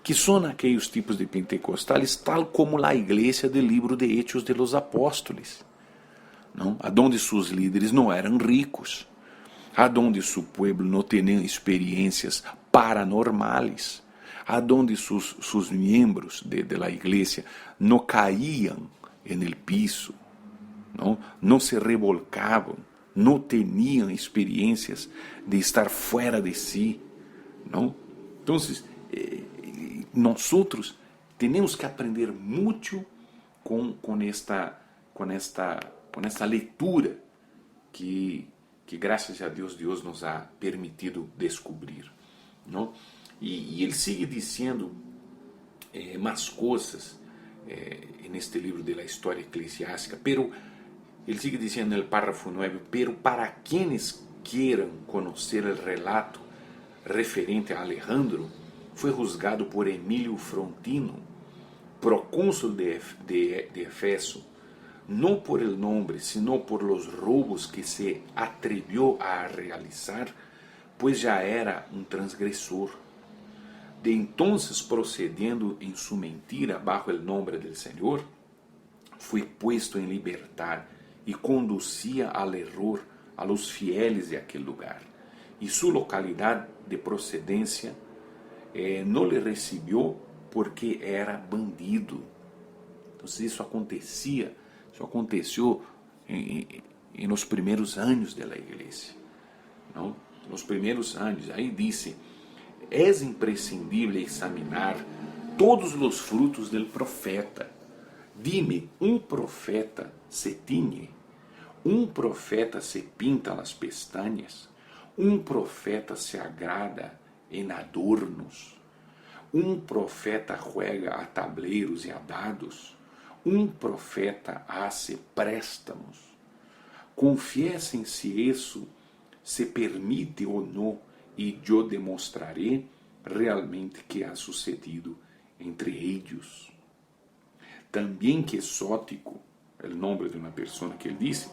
que são aqueles tipos de pentecostales tal como a igreja do livro de Hechos de los Apóstoles, não? Aonde seus líderes não eram ricos, aonde seu povo não tinha experiências paranormais, aonde seus membros de la igreja não caíam en el piso, não se revolcavam, não tinham experiências de estar fora de si, não? Então, nós temos que aprender muito com esta leitura que graças a Deus nos ha permitido descobrir, não? E ele sigue dizendo mais coisas neste livro da história eclesiástica, pero ele sigue dizendo no párrafo 9, pero para quienes queiram conhecer o relato referente a Alejandro, foi juzgado por Emílio Frontino, procônsul de Efeso, não por el nombre, sino por los robos que se atrevió a realizar, pues já era um transgressor. De entonces, procedendo em su mentira bajo el nombre del Señor, foi puesto em libertad e conducia al error a los fieles de aquel lugar. E sua localidade de procedência não lhe recebeu porque era bandido. Então, isso aconteceu nos primeiros anos da igreja, não? Nos primeiros anos. Aí disse: é imprescindível examinar todos os frutos do profeta. Dime, um profeta se tiñe, um profeta se pinta as pestañas, um profeta se agrada em adornos, um profeta juega a tableiros e a dados, um profeta hace préstamos. Confiesen se isso se permite ou não, e eu demonstrarei realmente que ha sucedido entre eles. Também Quesótico, o nome de uma pessoa que ele disse,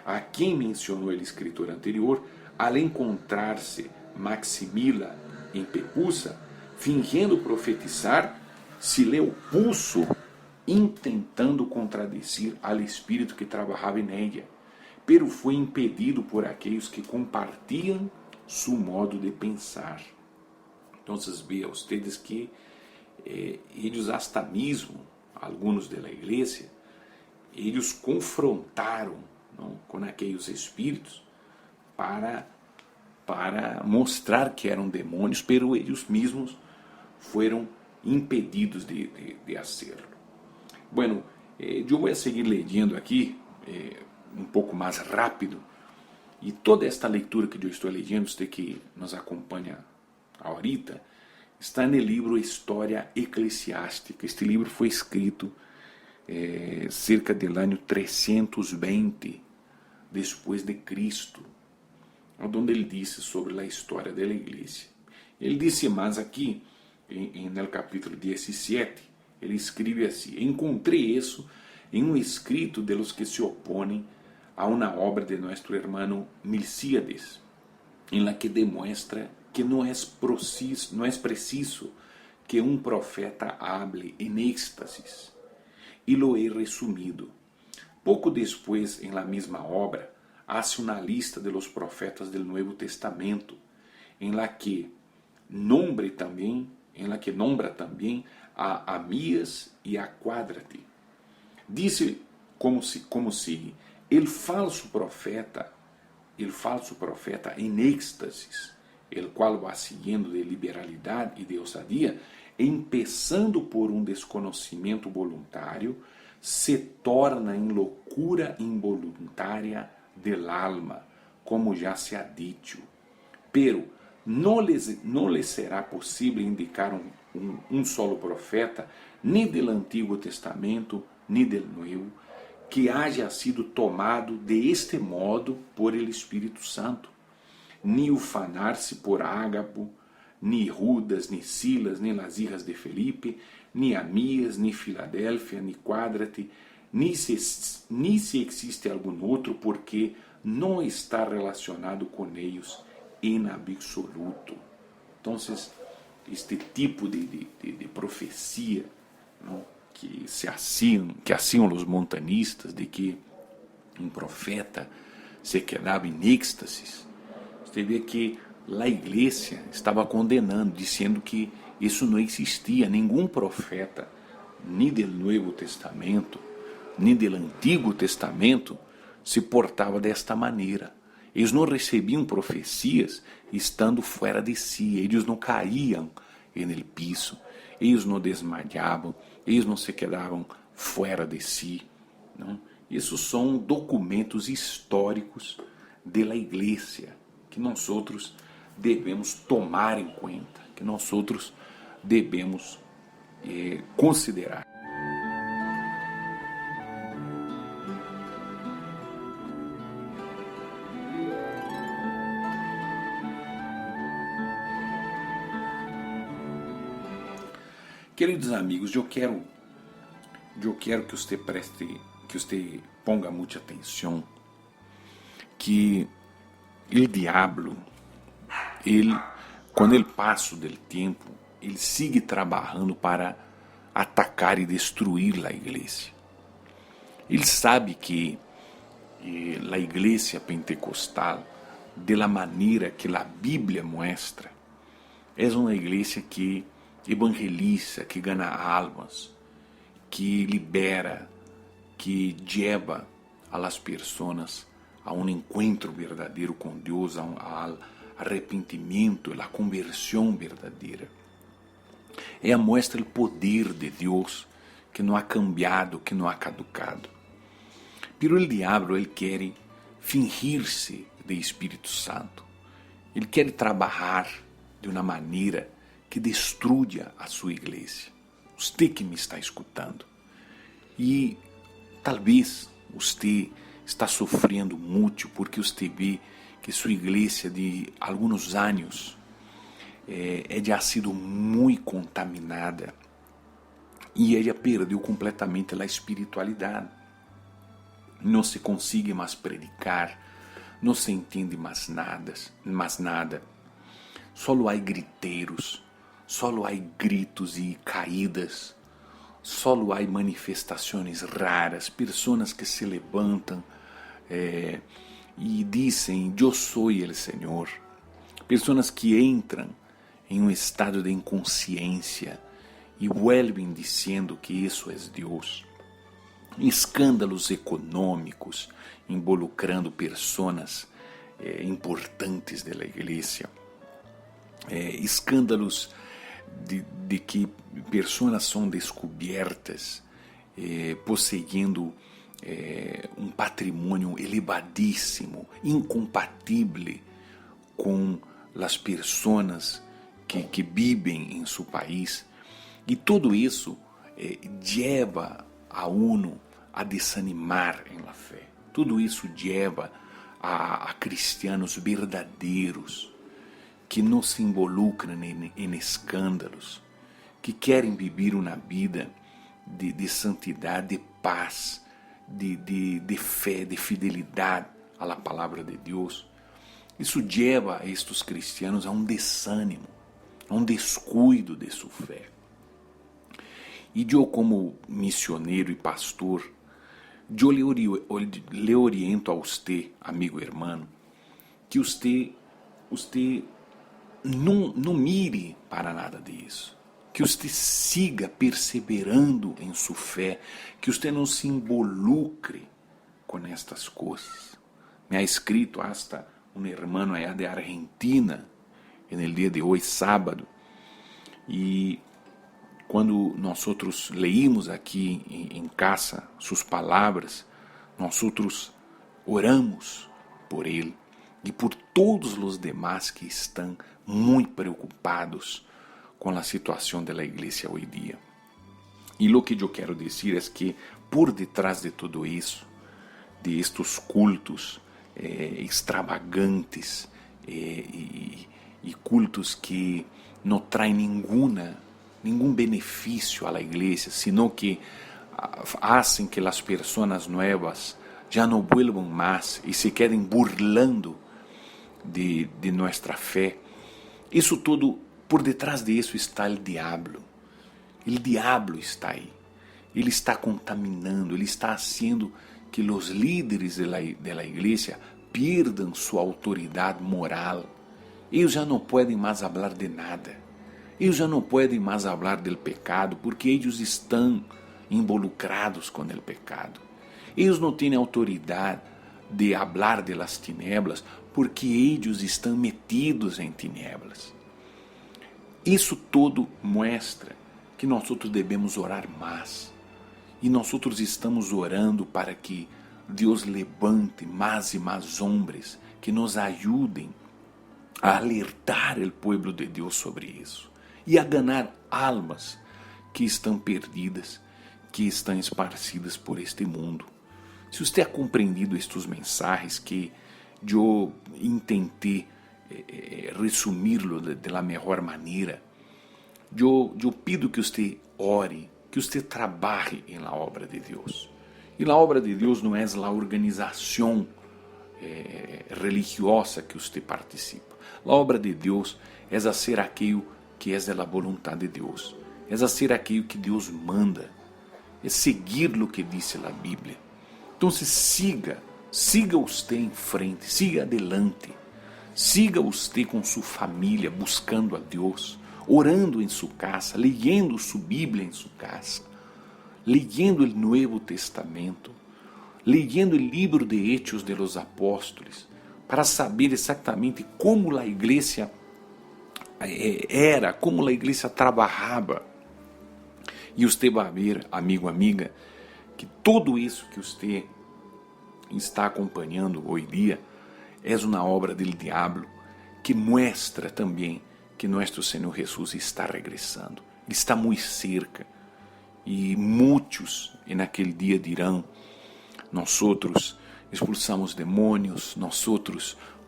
a quem mencionou o escritor anterior, al encontrar-se Maximila em Pepusa, fingindo profetizar, se lhe opuso, intentando contradizer al espírito que trabalhava em ella, pero foi impedido por aqueles que compartilham su modo de pensar. Então, veja ustedes que eles hasta mesmo, alguns da igreja, eles confrontaram, não, com aqueles espíritos para mostrar que eram demônios, pero eles mesmos foram impedidos de hacerlo. Bueno, eu vou seguir lendo aqui um pouco mais rápido, e toda esta leitura que eu estou lendo, você que nos acompanha ahorita, está no livro História Eclesiástica. Este livro foi escrito cerca do ano 320 depois de Cristo, onde ele disse sobre a história da igreja. Ele disse mais aqui, no capítulo 17, ele escreve assim: encontrei isso em um escrito de los que se opõem a uma obra de nosso irmão Milcíades, em la que demonstra que não é preciso que um profeta hable em êxtasis, e lo he resumido. Pouco depois, em la mesma obra, hace uma lista de los profetas del Nuevo Testamento, em la que nombra também a Amías e a Quádrate. Disse como sigue: el falso profeta em êxtasis, el qual va siguiendo de liberalidade e de ousadia, empezando por um desconhecimento voluntário, se torna em loucura involuntária del alma, como já se ha dicho. Pero não lhe será possível indicar um solo profeta, nem del Antigo Testamento, nem del Nuevo, que haya sido tomado de este modo por el Espírito Santo, ni ufanar-se por Ágabo, ni Judas, ni Silas, ni las hijas de Felipe, ni Amías, ni Filadélfia, ni Quádrate, ni se existe algum outro, porque não está relacionado com eles em absoluto. Então, este tipo de profecia, não? que hacían os montanistas, de que um profeta se quedava em êxtasis. Você vê que a igreja estava condenando, dizendo que isso não existia. Nenhum profeta, nem do Novo Testamento, nem do Antigo Testamento, se portava desta maneira. Eles não recebiam profecias estando fora de si, eles não caíam no piso, eles não desmaiavam, eles não se quedavam fora de si. Não? Isso são documentos históricos da igreja que nós outros devemos tomar em conta, que nós outros devemos considerar. Queridos amigos, eu quero que você que você ponga muita atenção, que o diabo, quando ele passa do tempo, ele sigue trabalhando para atacar e destruir a igreja. Ele sabe que a igreja pentecostal, de la maneira que a Bíblia mostra, é uma igreja que evangeliza, que ganha almas, que libera, que lleva a las pessoas a um encontro verdadeiro com Deus, ao arrependimento, a conversão verdadeira. Ela mostra o poder de Deus que não ha cambiado, que não ha caducado. Pero o diabo, ele quer fingir-se de Espírito Santo. Ele quer trabalhar de uma maneira que destrua a sua igreja. Você que me está escutando. E talvez você está sofrendo muito porque você vê que sua igreja de alguns anos já sido muito contaminada e ela perdeu completamente a espiritualidade. Não se consegue mais predicar, não se entende mais nada. Só há griteiros, só há gritos e caídas, só há manifestações raras, pessoas que se levantam e dizem, eu sou o Senhor. Pessoas que entram em um estado de inconsciência e vuelven dizendo que isso é Deus. Escândalos econômicos involucrando pessoas importantes da igreja. Escândalos de que pessoas são descobertas possuindo um patrimônio elevadíssimo, incompatível com as pessoas que vivem em seu país. E tudo isso leva a uno a desanimar em la fé. Tudo isso leva a cristianos verdadeiros que não se involucram em escândalos, que querem viver uma vida de santidade, de paz, de fé, de fidelidade à palavra de Deus. Isso leva a estes cristianos a um desânimo, a um descuido de sua fé. E eu, como missioneiro e pastor, eu lhe oriento a você, amigo e irmão, que você não mire para nada disso, que você siga perseverando em sua fé, que você não se involucre com estas coisas. Me ha escrito hasta um irmão allá de Argentina, no dia de hoje, sábado, e quando nós outros leímos aqui em casa suas palavras, nós outros oramos por ele e por todos os demais que estão muito preocupados com a situação da igreja hoje dia. E o que eu quero dizer é que por detrás de tudo isso, de estes cultos extravagantes e cultos que não traem nenhum benefício à igreja, sino que hacen que as pessoas novas já não vuelvan mais e se quedem burlando de nossa fé. Isso tudo por detrás de isso está o diabo. O diabo está aí. Ele está contaminando, ele está haciendo que os líderes da igreja perdam sua autoridade moral. Eles já não podem mais falar de nada. Eles já não podem mais falar do pecado, porque eles estão involucrados com o pecado. Eles não têm autoridade de falar de las tinieblas, porque eles estão metidos em tinieblas. Isso todo mostra que nós devemos orar mais. E nós estamos orando para que Deus levante mais e mais homens que nos ajudem a alertar o povo de Deus sobre isso e a ganhar almas que estão perdidas, que estão esparcidas por este mundo. Se você ha compreendido estes mensagens que eu intentei resumir-lo da melhor maneira, eu pido que você ore, que você trabalhe na obra de Deus. E a obra de Deus não é a organização religiosa que você participa. A obra de Deus é fazer aquilo que é da vontade de Deus. É fazer aquilo que Deus manda. É seguir o que diz a Bíblia. Então, siga você em frente, siga adelante. Siga você com sua família, buscando a Deus, orando em sua casa, lendo sua Bíblia em sua casa, lendo o Novo Testamento, lendo o livro de Hechos de los Apóstolos, para saber exatamente como a igreja era, como a igreja trabalhava. E você vai ver, amigo, amiga, que tudo isso que você está acompanhando hoje dia é uma obra do diabo que mostra também que nosso Senhor Jesus está regressando, está muito cerca. E muitos naquele dia dirão: nós expulsamos demônios, nós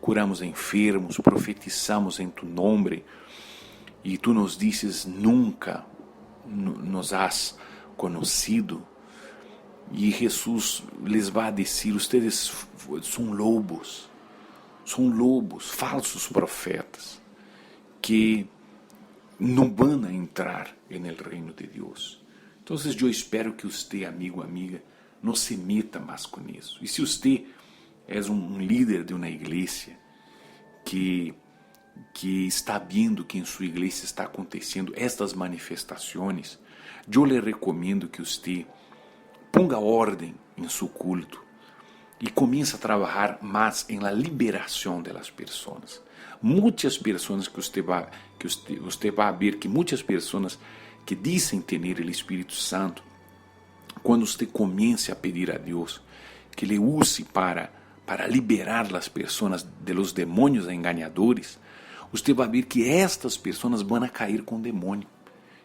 curamos enfermos, profetizamos em tu nome, e tu nos dices: nunca nos has conhecido. E Jesus les vai dizer: ustedes são lobos, falsos profetas, que não vão entrar no reino de Deus. Então, eu espero que você, amigo, amiga, não se meta mais com isso. E se você é um líder de uma igreja que está vendo que em sua igreja está acontecendo estas manifestações, eu lhe recomendo que você ponga ordem em seu culto e comece a trabalhar mais em la liberação das pessoas. Muitas pessoas que você vai ver que muitas pessoas que dizem ter o Espírito Santo, quando você comece a pedir a Deus que Ele use para liberar as pessoas de los demônios enganadores, você vai ver que estas pessoas vão a cair com o demônio.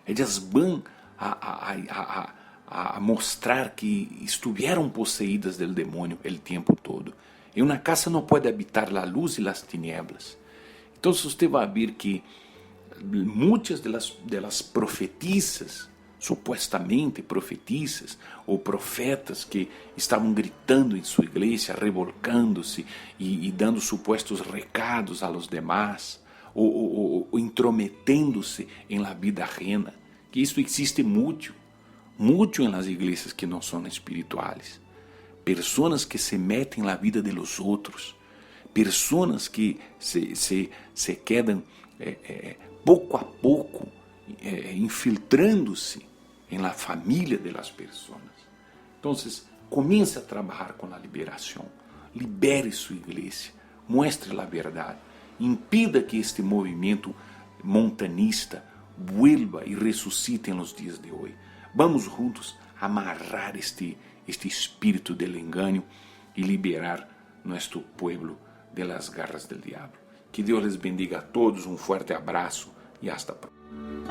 Elas vão a mostrar que estiveram possuídas del demônio o tempo todo. Em uma casa não pode habitar a luz e as tinieblas. Então você vai ver que muitas delas profetisas, supostamente profetisas, ou profetas que estavam gritando em sua igreja, revolcando-se e dando supostos recados a los demás, ou intrometendo-se em la vida ajena, que isso existe muito em las igrejas que não são espirituais. Pessoas que se metem na vida de los outros, pessoas que se quedam pouco a pouco infiltrando-se em la família de las pessoas. Então, comece a trabalhar com a liberação. Libere sua igreja, mostre a verdade, impida que este movimento montanista vuelva e ressuscite nos dias de hoje. Vamos juntos amarrar este espírito del engano e liberar nosso pueblo de las garras del diablo. Que Deus les bendiga a todos, um forte abraço e hasta pronto.